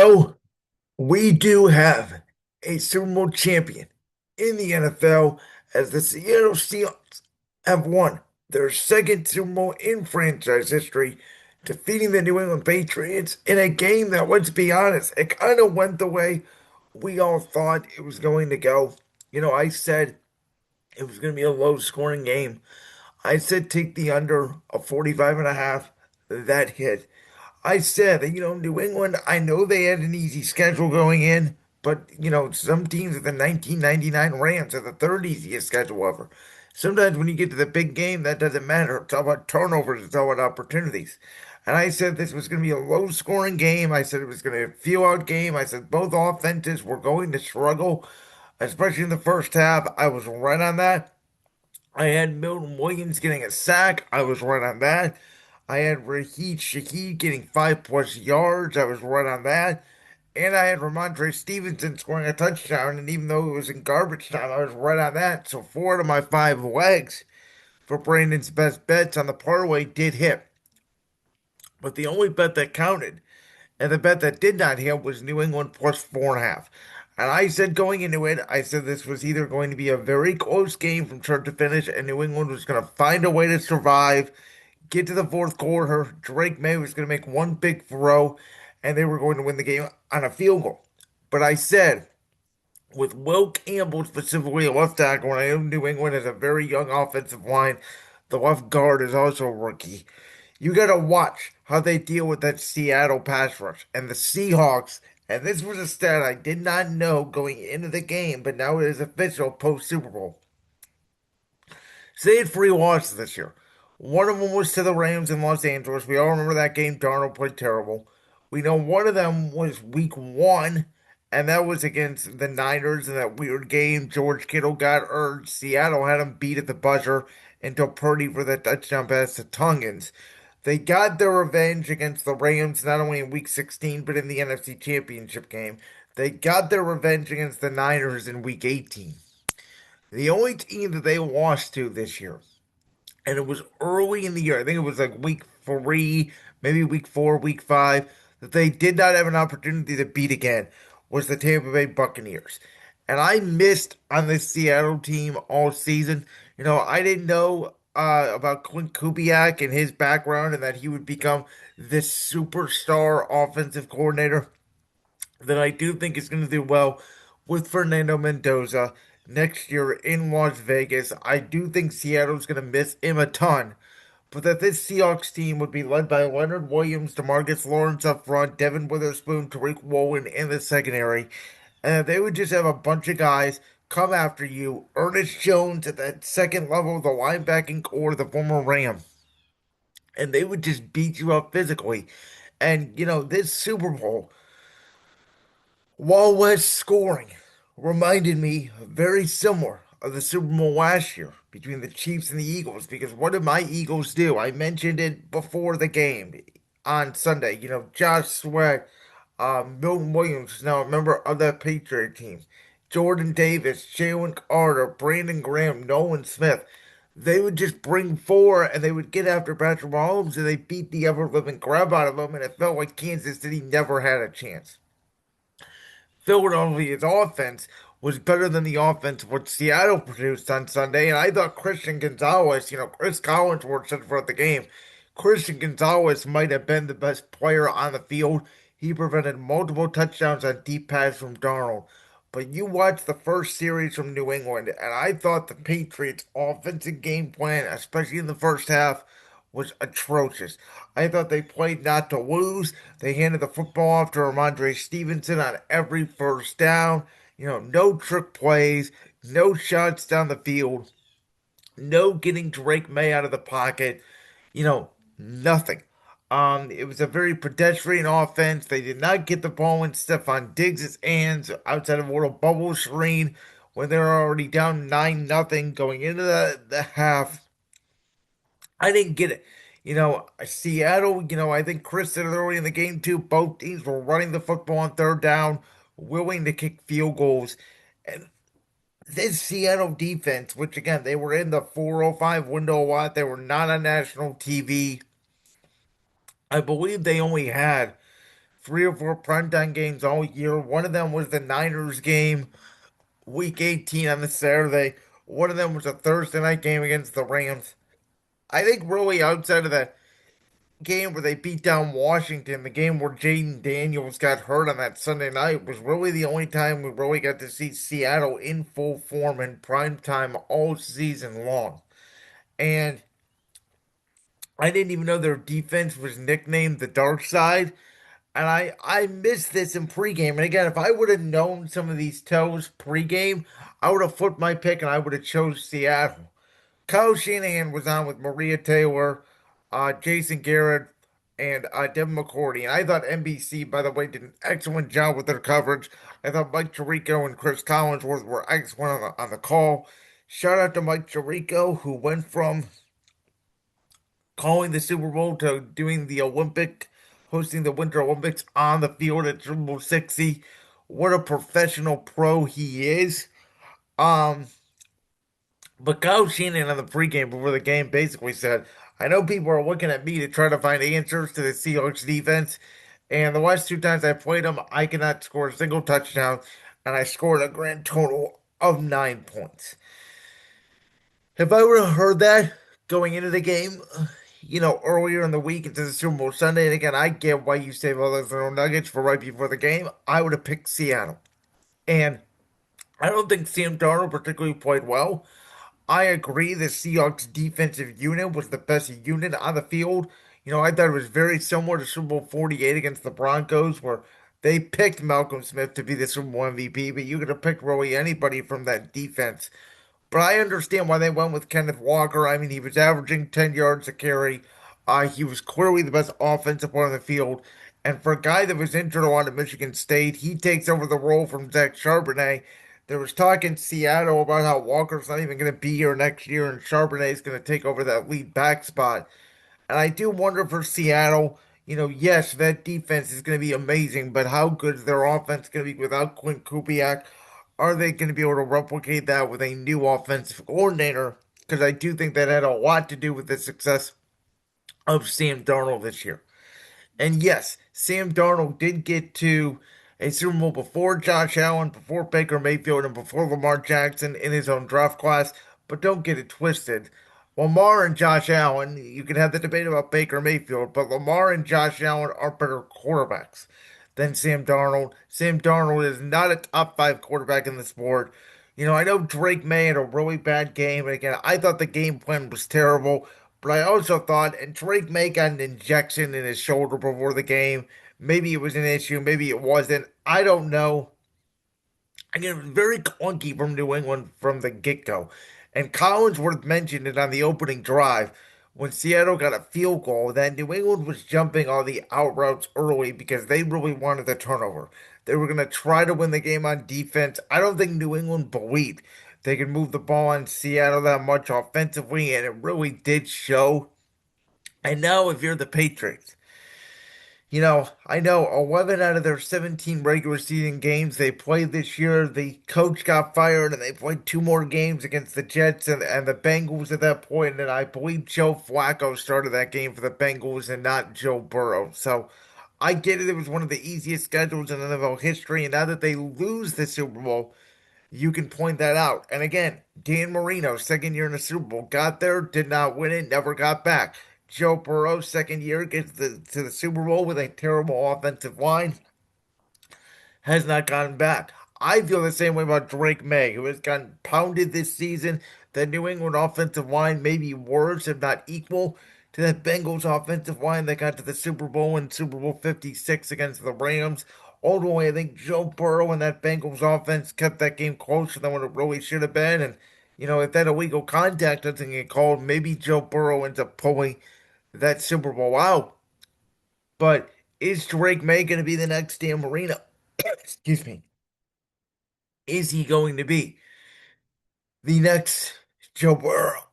So we do have a Super Bowl champion in the NFL as the Seattle Seahawks have won their second Super Bowl in franchise history, defeating the New England Patriots in a game that, let's be honest, it kind of went the way we all thought it was going to go. I said it was going to be a low scoring game. I said take the under of 45 and a half. That hit. I said that, New England, I know they had an easy schedule going in, but, some teams at the 1999 Rams are the third easiest schedule ever. Sometimes when you get to the big game, that doesn't matter. It's all about turnovers, it's all about opportunities. And I said this was going to be a low scoring game. I said it was going to be a feel out game. I said both offenses were going to struggle, especially in the first half. I was right on that. I had Milton Williams getting a sack. I was right on that. I had Raheem Shaheed getting 5+ yards. I was right on that. And I had Ramondre Stevenson scoring a touchdown. And even though it was in garbage time, I was right on that. So four out of my five legs for Brandon's best bets on the parlay did hit. But the only bet that counted and the bet that did not hit was New England plus 4.5. And I said going into it, I said this was either going to be a very close game from start to finish, and New England was going to find a way to survive, get to the fourth quarter. Drake May was going to make one big throw, and they were going to win the game on a field goal. But I said, with Will Campbell specifically a left tackle, and I know New England has a very young offensive line, the left guard is also a rookie. You got to watch how they deal with that Seattle pass rush and the Seahawks. And this was a stat I did not know going into the game, but now it is official post Super Bowl. So they had three losses this year. One of them was to the Rams in Los Angeles. We all remember that game. Darnold played terrible. We know one of them was week one, and that was against the Niners in that weird game. George Kittle got hurt. Seattle had him beat at the buzzer until Purdy for that touchdown pass to Tungans. They got their revenge against the Rams not only in week 16, but in the NFC Championship game. They got their revenge against the Niners in week 18. The only team that they lost to this year, and it was early in the year, I think it was like week three, maybe week four, week five, that they did not have an opportunity to beat again, was the Tampa Bay Buccaneers. And I missed on this Seattle team all season. I didn't know about Clint Kubiak and his background and that he would become this superstar offensive coordinator that I do think is going to do well with Fernando Mendoza next year in Las Vegas. I do think Seattle's going to miss him a ton, but that this Seahawks team would be led by Leonard Williams, DeMarcus Lawrence up front, Devin Witherspoon, Tariq Woolen in the secondary, and that they would just have a bunch of guys come after you. Ernest Jones at that second level of the linebacking core, the former Ram, and they would just beat you up physically. And this Super Bowl, while less scoring, reminded me very similar of the Super Bowl last year between the Chiefs and the Eagles. Because what did my Eagles do? I mentioned it before the game on Sunday. Josh Sweat, Milton Williams is now a member of that Patriot team. Jordan Davis, Jalen Carter, Brandon Graham, Nolan Smith. They would just bring four and they would get after Patrick Mahomes and they beat the ever living crap out of them. And it felt like Kansas City never had a chance. Philadelphia's offense was better than the offense what Seattle produced on Sunday. And I thought Christian Gonzalez, Chris Collinsworth said throughout the game, Christian Gonzalez might have been the best player on the field. He prevented multiple touchdowns on deep pass from Darnold. But you watch the first series from New England, and I thought the Patriots' offensive game plan, especially in the first half, was atrocious. I thought they played not to lose. They handed the football off to Ramondre Stevenson on every first down. No trick plays, no shots down the field, no getting Drake May out of the pocket. Nothing. It was a very pedestrian offense. They did not get the ball in Stephon Diggs' hands outside of a little bubble screen when they were already down 9-0 going into the half. I didn't get it. Seattle, I think Chris said it early in the game too. Both teams were running the football on third down, willing to kick field goals. And this Seattle defense, which again, they were in the 405 window a lot, they were not on national TV. I believe they only had three or four primetime games all year. One of them was the Niners game, week 18 on the Saturday. One of them was a Thursday night game against the Rams. I think really outside of that game where they beat down Washington, the game where Jaden Daniels got hurt on that Sunday night was really the only time we really got to see Seattle in full form in prime time all season long. And I didn't even know their defense was nicknamed the Dark Side. And I missed this in pregame. And again, if I would have known some of these tells pregame, I would have flipped my pick and I would have chose Seattle. Kyle Shanahan was on with Maria Taylor, Jason Garrett, and Devin McCourty. And I thought NBC, by the way, did an excellent job with their coverage. I thought Mike Tirico and Chris Collinsworth were excellent on the call. Shout out to Mike Tirico, who went from calling the Super Bowl to doing the hosting the Winter Olympics on the field at Super Bowl 60. What a professional pro he is. Um, but Kyle Sheenan on the pregame before the game basically said, I know people are looking at me to try to find answers to the Seahawks defense, and the last two times I played them, I cannot score a single touchdown, and I scored a grand total of 9 points. If I would have heard that going into the game, earlier in the week into the Super Bowl Sunday, and again, I get why you save all those little nuggets for right before the game, I would have picked Seattle. And I don't think Sam Darnold particularly played well. I agree the Seahawks defensive unit was the best unit on the field. I thought it was very similar to Super Bowl 48 against the Broncos, where they picked Malcolm Smith to be the Super Bowl MVP, but you could have picked really anybody from that defense. But I understand why they went with Kenneth Walker. I mean, he was averaging 10 yards a carry. He was clearly the best offensive player on the field. And for a guy that was injured a lot at Michigan State, he takes over the role from Zach Charbonnet. There was talk in Seattle about how Walker's not even going to be here next year and Charbonnet is going to take over that lead back spot. And I do wonder for Seattle, yes, that defense is going to be amazing, but how good is their offense going to be without Quinn Kubiak? Are they going to be able to replicate that with a new offensive coordinator? Because I do think that had a lot to do with the success of Sam Darnold this year. And yes, Sam Darnold did get to a Super Bowl before Josh Allen, before Baker Mayfield, and before Lamar Jackson in his own draft class. But don't get it twisted. Lamar and Josh Allen, you can have the debate about Baker Mayfield, but Lamar and Josh Allen are better quarterbacks than Sam Darnold. Sam Darnold is not a top five quarterback in the sport. I know Drake May had a really bad game, and again, I thought the game plan was terrible. But I also thought, and Drake May got an injection in his shoulder before the game. Maybe it was an issue, maybe it wasn't. I don't know. Again, it was very clunky from New England from the get-go. And Collinsworth mentioned it on the opening drive when Seattle got a field goal that New England was jumping all the out routes early because they really wanted the turnover. They were going to try to win the game on defense. I don't think New England believed they could move the ball on Seattle that much offensively, and it really did show. And now, if you're the Patriots, I know 11 out of their 17 regular season games they played this year, the coach got fired and they played two more games against the Jets and the Bengals at that point. And I believe Joe Flacco started that game for the Bengals and not Joe Burrow. So I get it. It was one of the easiest schedules in NFL history. And now that they lose the Super Bowl, you can point that out. And again, Dan Marino, second year in the Super Bowl, got there, did not win it, never got back. Joe Burrow, second year, gets to the Super Bowl with a terrible offensive line, has not gotten back. I feel the same way about Drake May, who has gotten pounded this season. The New England offensive line may be worse, if not equal, to that Bengals offensive line that got to the Super Bowl in Super Bowl 56 against the Rams. Ultimately, I think Joe Burrow and that Bengals offense kept that game closer than what it really should have been. And, if that illegal contact doesn't get called, maybe Joe Burrow ends up pulling that Super Bowl out. But is Drake May going to be the next Dan Marino? Excuse me. Is he going to be the next Joe Burrow?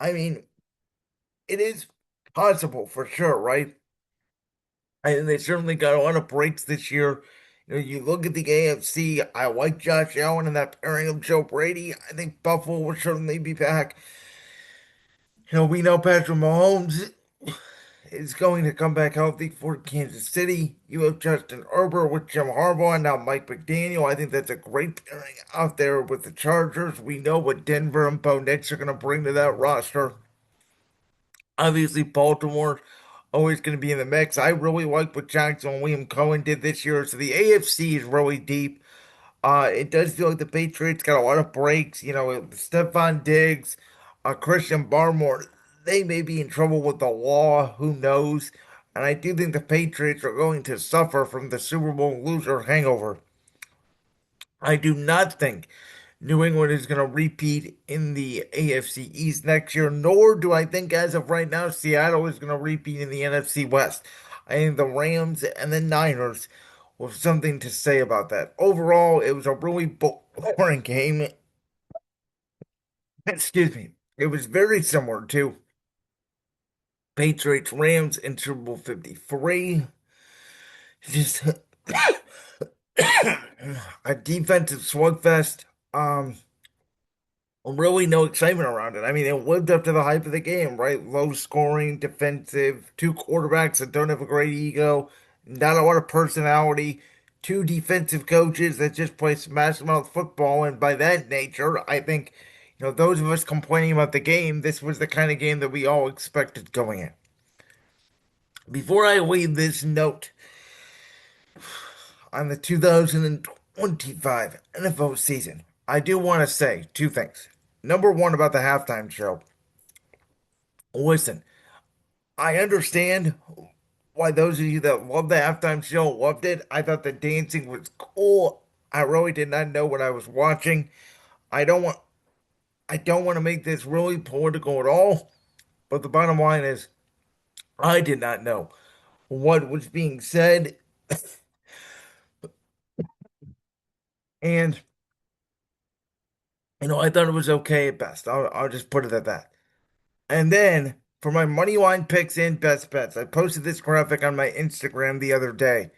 I mean, it is possible for sure, right? And they certainly got a lot of breaks this year. You look at the AFC, I like Josh Allen and that pairing of Joe Brady. I think Buffalo will certainly be back. We know Patrick Mahomes is going to come back healthy for Kansas City. You have Justin Herbert with Jim Harbaugh and now Mike McDaniel. I think that's a great pairing out there with the Chargers. We know what Denver and Bo Nix are going to bring to that roster. Obviously, Baltimore always going to be in the mix. I really like what Jackson and William Cohen did this year. So the AFC is really deep. It does feel like the Patriots got a lot of breaks. Stephon Diggs, Christian Barmore, they may be in trouble with the law. Who knows? And I do think the Patriots are going to suffer from the Super Bowl loser hangover. I do not think New England is going to repeat in the AFC East next year, nor do I think, as of right now, Seattle is going to repeat in the NFC West. I think the Rams and the Niners will have something to say about that. Overall, it was a really boring game. Excuse me. It was very similar to Patriots Rams in Super Bowl 53. Just a defensive slugfest. Um, Really no excitement around it. I mean, it lived up to the hype of the game, right? Low scoring, defensive, two quarterbacks that don't have a great ego, not a lot of personality, two defensive coaches that just play smash mouth football. And by that nature, I think, those of us complaining about the game, this was the kind of game that we all expected going in. Before I leave this note on the 2025 NFL season, I do want to say two things. Number one, about the halftime show. Listen, I understand why those of you that love the halftime show loved it. I thought the dancing was cool. I really did not know what I was watching. I don't want I don't want to make this really political at all, but the bottom line is I did not know what was being said, and I thought it was okay at best. I'll just put it at that. And then for my money line picks and best bets, I posted this graphic on my Instagram the other day.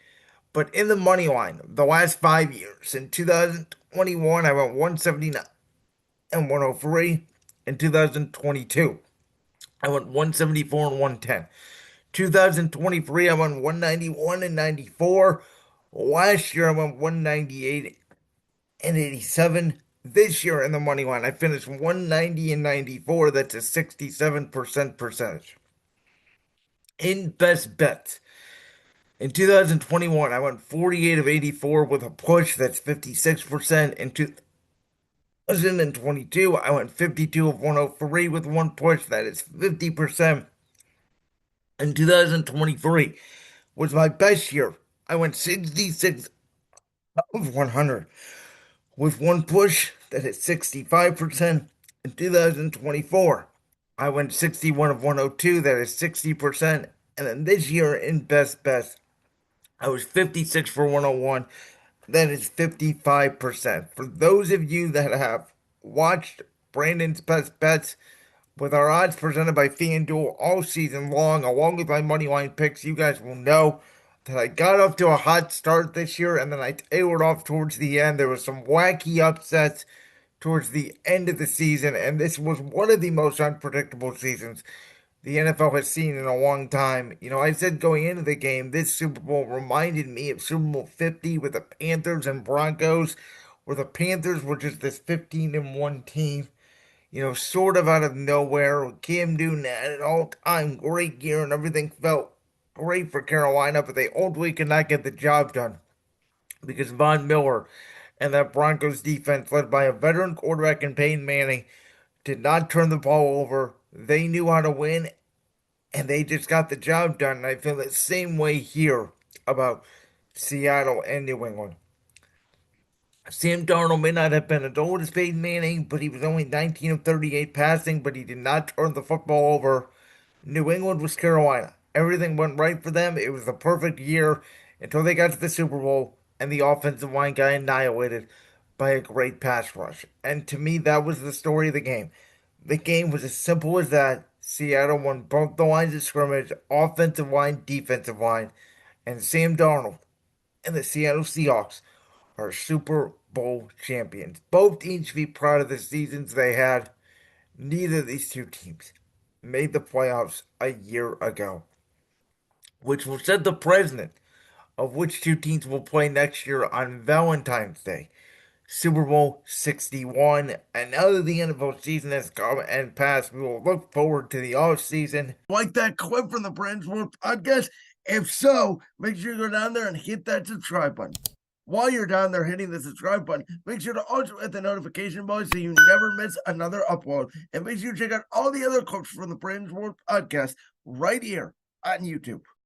But in the money line, the last 5 years, in 2021, I went 179 and 103. In 2022, I went 174 and 110. 2023, I went 191 and 94. Last year, I went 198 and 87. This year in the money line, I finished 190 and 94. That's a 67% percentage. In best bets, in 2021, I went 48 of 84 with a push. That's 56%. In 2022, I went 52 of 103 with one push. That is 50%. In 2023 was my best year. I went 66 of 100 with one push. That is 65%. In 2024, I went 61 of 102. That is 60%. And then this year in best bets, I was 56 for 101. That is 55%. For those of you that have watched Brandon's Best Bets with our odds presented by FanDuel all season long, along with my money line picks, you guys will know that I got off to a hot start this year and then I tailored off towards the end. There was some wacky upsets towards the end of the season, and this was one of the most unpredictable seasons the NFL has seen in a long time. I said going into the game, this Super Bowl reminded me of Super Bowl 50 with the Panthers and Broncos, where the Panthers were just this 15-1 team, sort of out of nowhere. Cam Newton had an all-time great year and everything felt great for Carolina, but they ultimately could not get the job done because Von Miller and that Broncos defense, led by a veteran quarterback in Peyton Manning, did not turn the ball over. They knew how to win, and they just got the job done. And I feel the same way here about Seattle and New England. Sam Darnold may not have been as old as Peyton Manning, but he was only 19 of 38 passing, but he did not turn the football over. New England was Carolina. Everything went right for them. It was the perfect year until they got to the Super Bowl and the offensive line got annihilated by a great pass rush. And to me, that was the story of the game. The game was as simple as that. Seattle won both the lines of scrimmage, offensive line, defensive line, and Sam Darnold and the Seattle Seahawks are Super Bowl champions. Both teams should be proud of the seasons they had. Neither of these two teams made the playoffs a year ago. which will set the precedent of which two teams will play next year on Valentine's Day. Super Bowl 61. And now that the NFL season has come and passed, we will look forward to the off season. Like that clip from the Friends World podcast? If so, make sure you go down there and hit that subscribe button. While you're down there hitting the subscribe button, make sure to also hit the notification bell so you never miss another upload. And make sure you check out all the other clips from the Friends World podcast right here on YouTube.